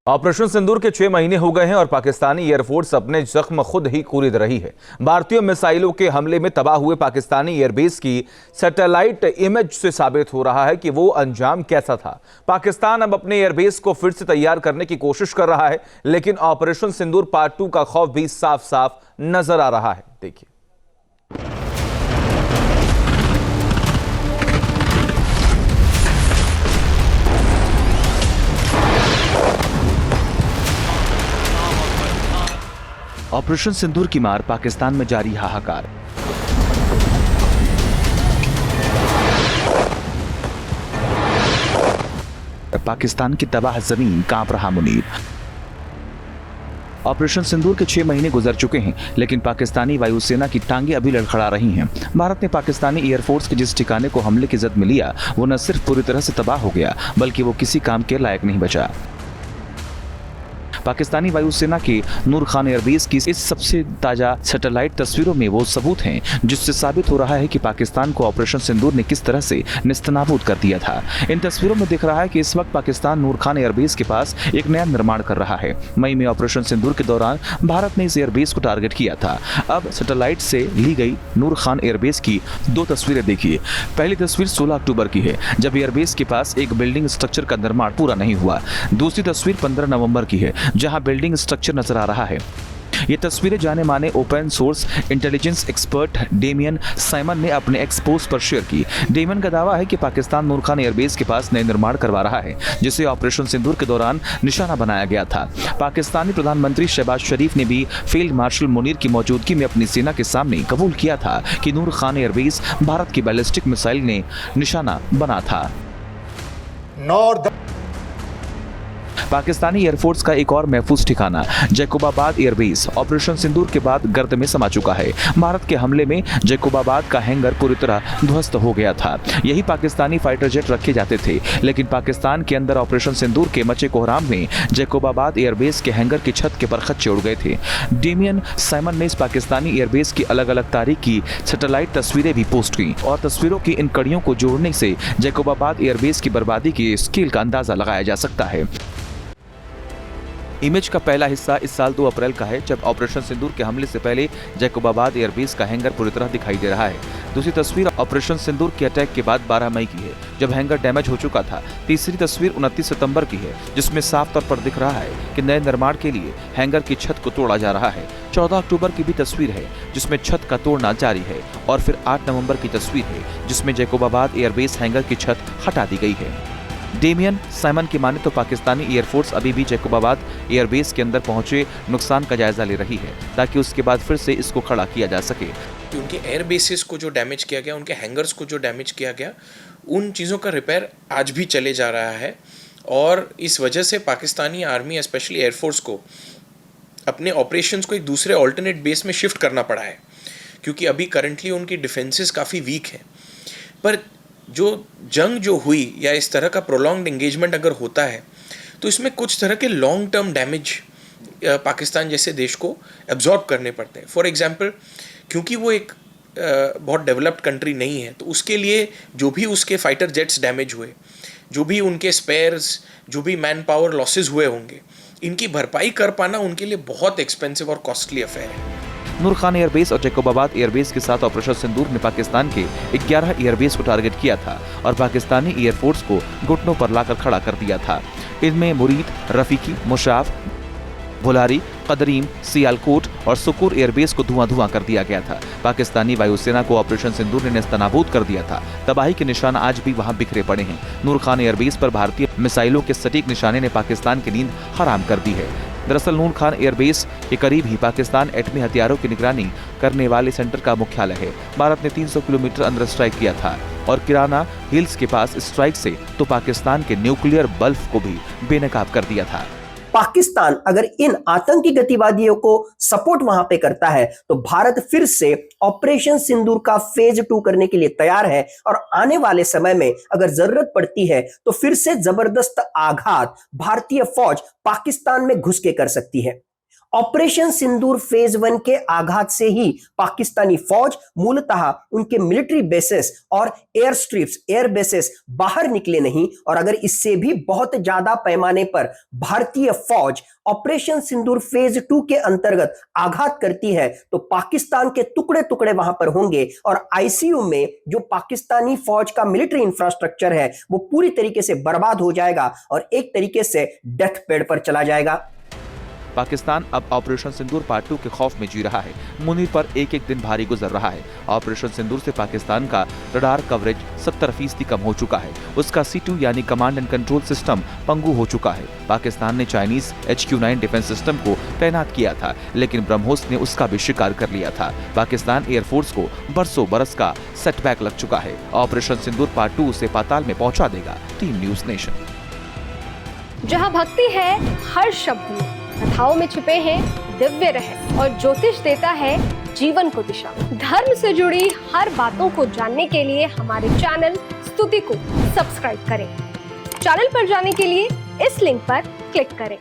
Operation सिंदूर के 6 महीने हो गए हैं और पाकिस्तानी एयरफोर्स अपने जख्म खुद ही कुरेद रही है। भारतीय मिसाइलों के हमले में तबाह हुए पाकिस्तानी एयरबेस की सैटेलाइट इमेज से साबित हो रहा है कि वो अंजाम कैसा था। पाकिस्तान अब अपने एयरबेस को फिर से तैयार करने की कोशिश कर रहा है, लेकिन ऑपरेशन सिंदूर पार्ट 2 का खौफ भी साफ साफ नजर आ रहा है। देखिए। ऑपरेशन सिंदूर की मार, पाकिस्तान में जारी हाहाकार। पाकिस्तान की तबाह जमीन, कांप रहा मुनीर। ऑपरेशन सिंदूर के 6 महीने गुजर चुके हैं, लेकिन पाकिस्तानी वायुसेना की टांगे अभी लड़खड़ा रही हैं। भारत ने पाकिस्तानी एयरफोर्स के जिस ठिकाने को हमले की जद में लिया, वो न सिर्फ पूरी तरह से तबाह हो गया, बल्कि वो किसी काम के लायक नहीं बचा। पाकिस्तानी वायुसेना के नूर खान एयरबेस की इस सबसे ताजा सैटेलाइट तस्वीरों में वो सबूत हैं जिससे साबित हो रहा है कि पाकिस्तान को ऑपरेशन सिंदूर ने किस तरह से निस्तनाबूद कर दिया था। इन तस्वीरों में दिख रहा है कि इस वक्त पाकिस्तान नूर खान एयरबेस के पास एक नया निर्माण कर रहा है। मई में ऑपरेशन सिंदूर के दौरान भारत ने इस एयरबेस को टारगेट किया था। अब सैटेलाइट से ली गई नूर खान एयरबेस की 2 तस्वीरें देखिए। पहली तस्वीर 16 अक्टूबर की है, जब एयरबेस के पास एक बिल्डिंग स्ट्रक्चर का निर्माण पूरा नहीं हुआ। दूसरी तस्वीर 15 नवंबर की है, जहां बिल्डिंग स्ट्रक्चर नजर आ रहा है। ये तस्वीरें जाने माने open source intelligence expert Damien Simon ने अपने एक्स पोस्ट पर शेयर की। डेमियन का दावा है कि पाकिस्तान नूर खान एयरबेस के पास नए निर्माण करवा रहा है, जिसे ऑपरेशन सिंदूर के दौरान निशाना बनाया गया था। पाकिस्तानी प्रधानमंत्री शहबाज शरीफ ने भी फील्ड मार्शल मुनीर की मौजूदगी में अपनी सेना के सामने कबूल किया था कि नूर खान एयरबेस भारत की बैलिस्टिक मिसाइल ने निशाना बना था। पाकिस्तानी एयरफोर्स का एक और महफूज ठिकाना जैकोबाबाद एयरबेस ऑपरेशन सिंदूर के बाद गर्द में समा चुका है। भारत के हमले में जैकोबाबाद का हैंगर पूरी तरह ध्वस्त हो गया था। यही पाकिस्तानी फाइटर जेट रखे जाते थे, लेकिन पाकिस्तान के अंदर ऑपरेशन सिंदूर के मचे कोहराम में जैकोबाबाद एयरबेस के हैंगर की छत के परखच्चे उड़ गए थे। डेमियन साइमन ने इस पाकिस्तानी एयरबेस की अलग अलग तारीख की सैटेलाइट तस्वीरें भी पोस्ट की और तस्वीरों की इन कड़ियों को जोड़ने से जैकोबाबाद एयरबेस की बर्बादी की स्केल का अंदाजा लगाया जा सकता है। इमेज का पहला हिस्सा इस साल 2 अप्रैल का है, जब ऑपरेशन सिंदूर के हमले से पहले जैकोबाबाद एयरबेस का हैंगर पूरी तरह दिखाई दे रहा है। दूसरी तस्वीर ऑपरेशन सिंदूर के अटैक के बाद 12 मई की है, जब हैंगर डैमेज हो चुका था। तीसरी तस्वीर 29 सितंबर की है, जिसमें साफ तौर पर दिख रहा है कि नए निर्माण के लिए हैंगर की छत को तोड़ा जा रहा है। 14 अक्टूबर की भी तस्वीर है, जिसमें छत का तोड़ना जारी है, और फिर 8 नवंबर की तस्वीर है, जिसमें जैकोबाबाद एयरबेस हैंगर की छत हटा दी गई है। डेमियन साइमन की माने तो पाकिस्तानी एयरफोर्स अभी भी जैकोबाबाद एयरबेस के अंदर पहुंचे नुकसान का जायजा ले रही है, ताकि उसके बाद फिर से इसको खड़ा किया जा सके। उनके एयर बेसिस को जो डैमेज किया गया, उनके हैंगर्स को जो डैमेज किया गया, उन चीज़ों का रिपेयर आज भी चले जा रहा है। और इस वजह से पाकिस्तानी आर्मी स्पेशली एयरफोर्स को अपने ऑपरेशंस को एक दूसरे ऑल्टरनेट बेस में शिफ्ट करना पड़ा है, क्योंकि अभी करंटली उनकी डिफेंसेस काफ़ी वीक हैं। पर जो जंग जो हुई या इस तरह का प्रोलॉन्ग्ड एंगेजमेंट अगर होता है, तो इसमें कुछ तरह के लॉन्ग टर्म डैमेज पाकिस्तान जैसे देश को एब्जॉर्ब करने पड़ते हैं। फॉर एग्जांपल, क्योंकि वो एक बहुत डेवलप्ड कंट्री नहीं है, तो उसके लिए जो भी उसके फाइटर जेट्स डैमेज हुए, जो भी उनके स्पेयर्स, जो भी मैन पावर लॉसेज हुए होंगे, इनकी भरपाई कर पाना उनके लिए बहुत एक्सपेंसिव और कॉस्टली अफेयर है। नूर खान एयरबेस और जैकोबाबाद एयरबेस के साथ ऑपरेशन सिंदूर ने पाकिस्तान के 11 एयरबेस को टारगेट किया था और पाकिस्तानी एयरफोर्स को घुटनों पर लाकर खड़ा कर दिया था। इनमें मुरीद, रफीकी, मुशाफ, भुलारी, कदरीम, सियालकोट और सुकुर एयरबेस को धुआं कर दिया गया था। पाकिस्तानी वायुसेना को ऑपरेशन सिंदूर ने नेस्तनाबूद कर दिया था। तबाही के निशान आज भी वहां बिखरे पड़े हैं। नूर खान एयरबेस पर भारतीय मिसाइलों के सटीक निशाने ने पाकिस्तान की नींद हराम कर दी है। दरअसल नूर खान एयरबेस के करीब ही पाकिस्तान एटमी हथियारों की निगरानी करने वाले सेंटर का मुख्यालय है। भारत ने 300 किलोमीटर अंदर स्ट्राइक किया था और किराना हिल्स के पास स्ट्राइक से तो पाकिस्तान के न्यूक्लियर बल्ब को भी बेनकाब कर दिया था। पाकिस्तान अगर इन आतंकी गतिविधियों को सपोर्ट वहां पे करता है, तो भारत फिर से ऑपरेशन सिंदूर का फेज 2 करने के लिए तैयार है और आने वाले समय में अगर जरूरत पड़ती है तो फिर से जबरदस्त आघात भारतीय फौज पाकिस्तान में घुस के कर सकती है। ऑपरेशन सिंदूर फेज 1 के आघात से ही पाकिस्तानी फौज मूलतः उनके मिलिट्री बेसेस और एयर स्ट्रिप्स, एयर बेसेस बाहर निकले नहीं, और अगर इससे भी बहुत ज्यादा पैमाने पर भारतीय फौज ऑपरेशन सिंदूर फेज 2 के अंतर्गत आघात करती है तो पाकिस्तान के टुकड़े टुकड़े वहां पर होंगे और आईसीयू में जो पाकिस्तानी फौज का मिलिट्री इंफ्रास्ट्रक्चर है वो पूरी तरीके से बर्बाद हो जाएगा और एक तरीके से डेथ बेड पर चला जाएगा। पाकिस्तान अब ऑपरेशन सिंदूर पार्ट 2 के खौफ में जी रहा है। मुनीर पर एक एक दिन भारी गुजर रहा है। ऑपरेशन सिंदूर से पाकिस्तान का रडार कवरेज 70% कम हो चुका है। उसका C2 यानी कमांड एंड कंट्रोल सिस्टम पंगु हो चुका है। पाकिस्तान ने चाइनीज HQ-9 डिफेंस सिस्टम को तैनात किया था, लेकिन ब्रह्मोस ने उसका भी शिकार कर लिया था। पाकिस्तान एयरफोर्स को बरसों बरस का सेटबैक लग चुका है। ऑपरेशन सिंदूर पार्ट 2 उसे पाताल में पहुंचा देगा। Team news nation. जहां भक्ति है हर शब्द में, कथाओं में छुपे हैं दिव्य रहस्य और ज्योतिष देता है जीवन को दिशा। धर्म से जुड़ी हर बातों को जानने के लिए हमारे चैनल स्तुति को सब्सक्राइब करें। चैनल पर जाने के लिए इस लिंक पर क्लिक करें।